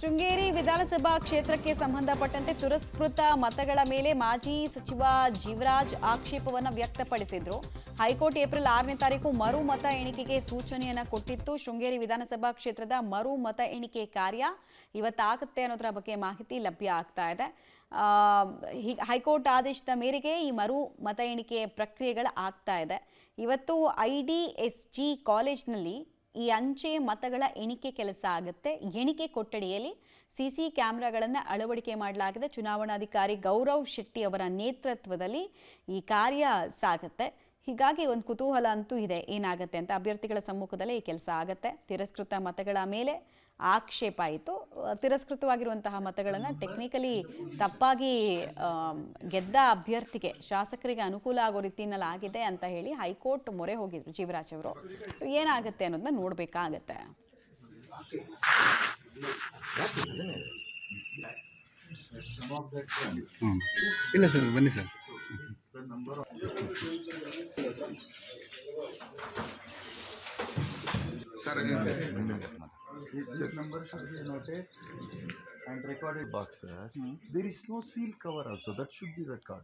ಶೃಂಗೇರಿ ವಿಧಾನಸಭಾ ಕ್ಷೇತ್ರಕ್ಕೆ ಸಂಬಂಧಪಟ್ಟಂತೆ ತಿರಸ್ಕೃತ ಮತಗಳ ಮೇಲೆ ಮಾಜಿ ಸಚಿವ ಜೀವರಾಜ್ ಆಕ್ಷೇಪವನ್ನು ವ್ಯಕ್ತಪಡಿಸಿದ್ರು. ಹೈಕೋರ್ಟ್ ಏಪ್ರಿಲ್ 6ನೇ ತಾರೀಕು ಮರು ಮತ ಎಣಿಕೆಗೆ ಸೂಚನೆಯನ್ನ ಕೊಟ್ಟಿತ್ತು. ಶೃಂಗೇರಿ ವಿಧಾನಸಭಾ ಕ್ಷೇತ್ರದ ಮರು ಮತ ಎಣಿಕೆ ಕಾರ್ಯ ಇವತ್ತಾಗುತ್ತೆ ಅನ್ನೋದರ ಬಗ್ಗೆ ಮಾಹಿತಿ ಲಭ್ಯ ಆಗ್ತಾ ಇದೆ. ಹೈಕೋರ್ಟ್ ಆದೇಶದ ಮೇರೆಗೆ ಈ ಮರು ಮತ ಎಣಿಕೆ ಪ್ರಕ್ರಿಯೆಗಳು ಆಗ್ತಾ ಇದೆ. ಇವತ್ತು IDSG ಕಾಲೇಜ್ನಲ್ಲಿ ಈ ಅಂಚೆ ಮತಗಳ ಎಣಿಕೆ ಕೆಲಸ ಆಗುತ್ತೆ. ಎಣಿಕೆ ಕೊಠಡಿಯಲ್ಲಿ CC ಕ್ಯಾಮೆರಾಗಳನ್ನು ಅಳವಡಿಕೆ ಮಾಡಲಾಗಿದೆ. ಚುನಾವಣಾಧಿಕಾರಿ ಗೌರವ್ ಶೆಟ್ಟಿ ಅವರ ನೇತೃತ್ವದಲ್ಲಿ ಈ ಕಾರ್ಯ ಸಾಗುತ್ತೆ. ಹೀಗಾಗಿ ಒಂದು ಕುತೂಹಲ ಅಂತೂ ಇದೆ, ಏನಾಗುತ್ತೆ ಅಂತ. ಅಭ್ಯರ್ಥಿಗಳ ಸಮ್ಮುಖದಲ್ಲೇ ಈ ಕೆಲಸ ಆಗುತ್ತೆ. ತಿರಸ್ಕೃತ ಮತಗಳ ಮೇಲೆ ಆಕ್ಷೇಪ ಆಯಿತು. ತಿರಸ್ಕೃತವಾಗಿರುವಂತಹ ಮತಗಳನ್ನು ಟೆಕ್ನಿಕಲಿ ತಪ್ಪಾಗಿ ಗೆದ್ದ ಅಭ್ಯರ್ಥಿಗೆ, ಶಾಸಕರಿಗೆ ಅನುಕೂಲ ಆಗೋ ರೀತಿಯಲ್ಲಿ ಆಗಿದೆ ಅಂತ ಹೇಳಿ ಹೈಕೋರ್ಟ್ ಮೊರೆ ಹೋಗಿದ್ರು ಜೀವರಾಜ್ ಅವರು. ಸೊ ಏನಾಗುತ್ತೆ ಅನ್ನೋದನ್ನ ನೋಡಬೇಕಾಗತ್ತೆ. ಇಲ್ಲ ಸರ್, ಬನ್ನಿ sir. This number should be noted and recorded box, sir. There is no seal cover also. That should be record.